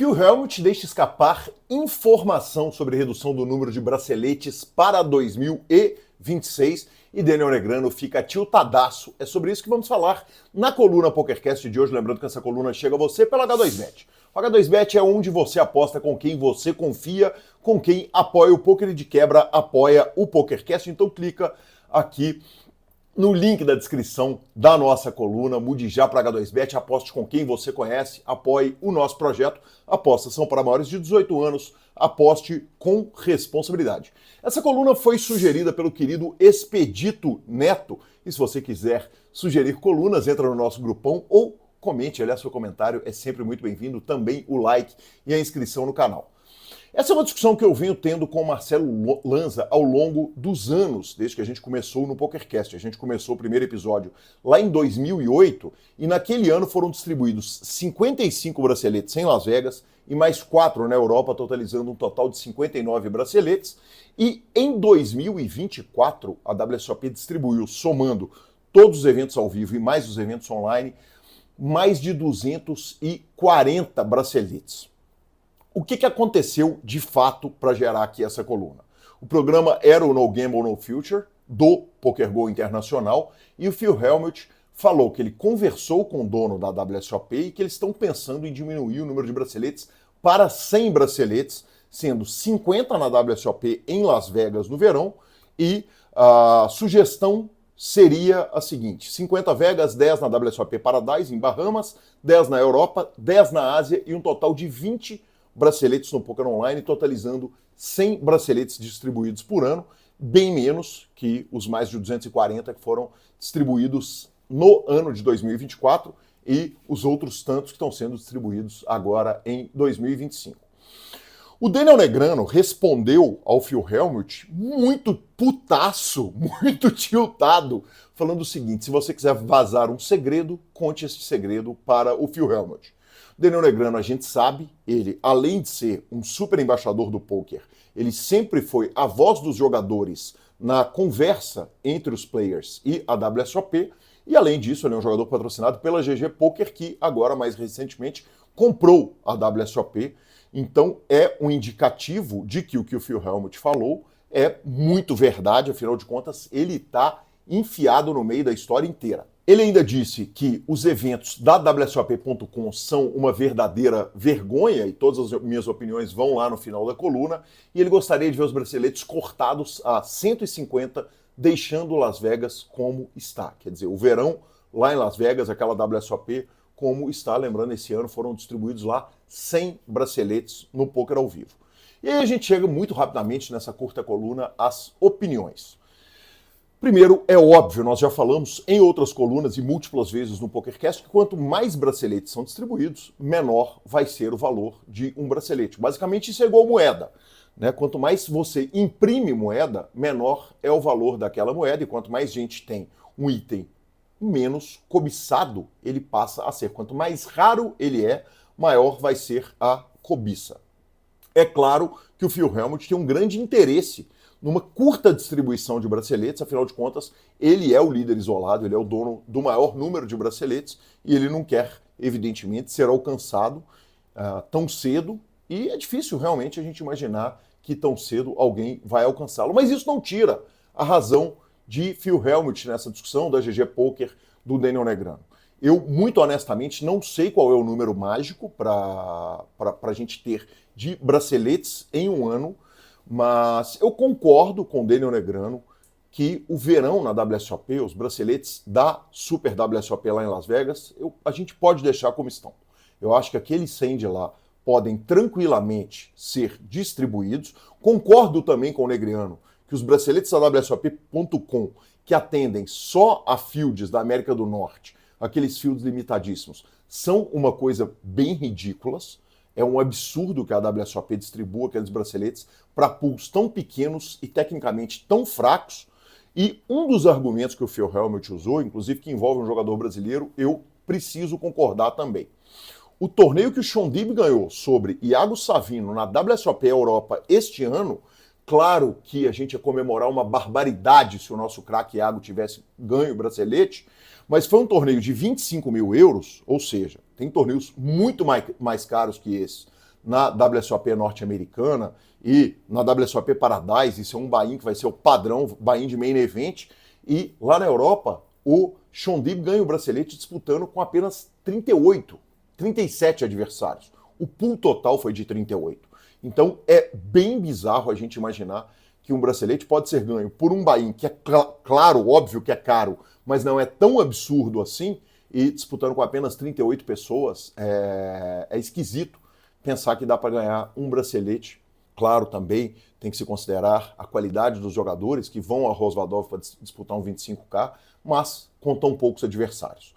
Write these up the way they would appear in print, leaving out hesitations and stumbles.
Phil Hellmuth deixa escapar informação sobre redução do número de braceletes para 2026 e Daniel Negreanu fica tiltadaço. É sobre isso que vamos falar na coluna PokerCast de hoje. Lembrando que essa coluna chega a você pela H2Bet. O H2Bet é onde você aposta com quem você confia, com quem apoia o poker e de quebra apoia o PokerCast. Então clica aqui no link da descrição da nossa coluna, mude já para H2Bet, aposte com quem você conhece, apoie o nosso projeto. Apostas são para maiores de 18 anos, aposte com responsabilidade. Essa coluna foi sugerida pelo querido Expedito Neto, e se você quiser sugerir colunas, entra no nosso grupão ou comente, aliás, seu comentário é sempre muito bem-vindo, também o like e a inscrição no canal. Essa é uma discussão que eu venho tendo com o Marcelo Lanza ao longo dos anos, desde que a gente começou no PokerCast. A gente começou o primeiro episódio lá em 2008 e naquele ano foram distribuídos 55 braceletes em Las Vegas e mais 4 na Europa, totalizando um total de 59 braceletes. E em 2024, a WSOP distribuiu, somando todos os eventos ao vivo e mais os eventos online, mais de 240 braceletes. O que aconteceu de fato para gerar aqui essa coluna? O programa era o No Gamble, No Future, do PokerGo Internacional, e o Phil Hellmuth falou que ele conversou com o dono da WSOP e que eles estão pensando em diminuir o número de braceletes para 100 braceletes, sendo 50 na WSOP em Las Vegas no verão, e a sugestão seria a seguinte: 50 Vegas, 10 na WSOP Paradise, em Bahamas, 10 na Europa, 10 na Ásia e um total de 20 braceletes no Poker Online, totalizando 100 braceletes distribuídos por ano, bem menos que os mais de 240 que foram distribuídos no ano de 2024 e os outros tantos que estão sendo distribuídos agora em 2025. O Daniel Negreanu respondeu ao Phil Hellmuth muito putaço, muito tiltado, falando o seguinte: se você quiser vazar um segredo, conte esse segredo para o Phil Hellmuth. Daniel Negreanu, a gente sabe, ele, além de ser um super embaixador do poker, ele sempre foi a voz dos jogadores na conversa entre os players e a WSOP, e além disso, ele é um jogador patrocinado pela GG Poker, que agora, mais recentemente, comprou a WSOP. Então, é um indicativo de que o Phil Hellmuth falou é muito verdade, afinal de contas, ele está enfiado no meio da história inteira. Ele ainda disse que os eventos da WSOP.com são uma verdadeira vergonha, e todas as minhas opiniões vão lá no final da coluna, e ele gostaria de ver os braceletes cortados a 150, deixando Las Vegas como está. Quer dizer, o verão lá em Las Vegas, aquela WSOP como está. Lembrando, esse ano foram distribuídos lá 100 braceletes no poker ao vivo. E aí a gente chega muito rapidamente nessa curta coluna às opiniões. Primeiro, é óbvio, nós já falamos em outras colunas e múltiplas vezes no PokerCast que quanto mais braceletes são distribuídos, menor vai ser o valor de um bracelete. Basicamente, isso é igual moeda, né? Quanto mais você imprime moeda, menor é o valor daquela moeda, e quanto mais gente tem um item menos cobiçado, ele passa a ser. Quanto mais raro ele é, maior vai ser a cobiça. É claro que o Phil Hellmuth tem um grande interesse numa curta distribuição de braceletes, afinal de contas, ele é o líder isolado, ele é o dono do maior número de braceletes e ele não quer, evidentemente, ser alcançado tão cedo, e é difícil realmente a gente imaginar que tão cedo alguém vai alcançá-lo. Mas isso não tira a razão de Phil Hellmuth nessa discussão da GG Poker do Daniel Negreanu. Eu, muito honestamente, não sei qual é o número mágico para a gente ter de braceletes em um ano, mas eu concordo com o Daniel Negreanu que o verão na WSOP, os braceletes da Super WSOP lá em Las Vegas, a gente pode deixar como estão. Eu acho que aqueles 100 de lá podem tranquilamente ser distribuídos. Concordo também com o Negreanu que os braceletes da WSOP.com, que atendem só a fields da América do Norte, aqueles fields limitadíssimos, são uma coisa bem ridículas. É um absurdo que a WSOP distribua aqueles braceletes para pools tão pequenos e tecnicamente tão fracos. E um dos argumentos que o Phil Hellmuth usou, inclusive que envolve um jogador brasileiro, eu preciso concordar também. O torneio que o Sean Dib ganhou sobre Iago Savino na WSOP Europa este ano, claro que a gente ia comemorar uma barbaridade se o nosso craque Iago tivesse ganho o bracelete, mas foi um torneio de 25 mil euros, ou seja, tem torneios muito mais caros que esse na WSOP norte-americana e na WSOP Paradise, isso é um buy-in que vai ser o padrão, buy-in de main event, e lá na Europa o Shondib ganha o bracelete disputando com apenas 37 adversários. O pool total foi de 38. Então é bem bizarro a gente imaginar que um bracelete pode ser ganho por um buy-in que é claro, óbvio que é caro, mas não é tão absurdo assim, e disputando com apenas 38 pessoas, é esquisito pensar que dá para ganhar um bracelete. Claro, também tem que se considerar a qualidade dos jogadores que vão a Rosvadov para disputar um 25K, mas com tão poucos adversários.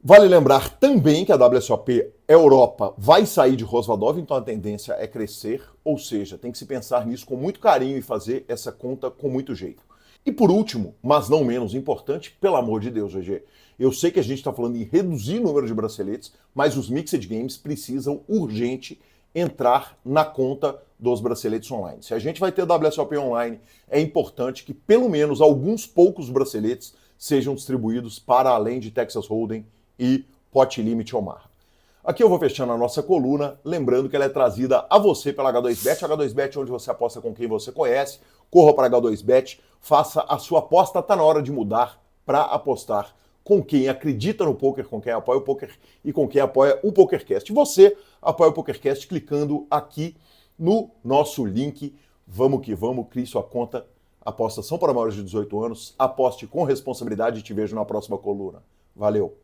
Vale lembrar também que a WSOP Europa vai sair de Rosvadov, então a tendência é crescer, ou seja, tem que se pensar nisso com muito carinho e fazer essa conta com muito jeito. E por último, mas não menos importante, pelo amor de Deus, GG, eu sei que a gente está falando em reduzir o número de braceletes, mas os Mixed Games precisam urgente entrar na conta dos braceletes online. Se a gente vai ter WSOP online, é importante que pelo menos alguns poucos braceletes sejam distribuídos para além de Texas Hold'em e Pot Limit Omaha. Aqui eu vou fechando a nossa coluna, lembrando que ela é trazida a você pela H2Bet. H2Bet é onde você aposta com quem você conhece. Corra para a H2Bet, faça a sua aposta. Está na hora de mudar para apostar com quem acredita no poker, com quem apoia o poker e com quem apoia o PokerCast. Você apoia o PokerCast clicando aqui no nosso link. Vamos que vamos, crie sua conta. Apostas são para maiores de 18 anos. Aposte com responsabilidade e te vejo na próxima coluna. Valeu!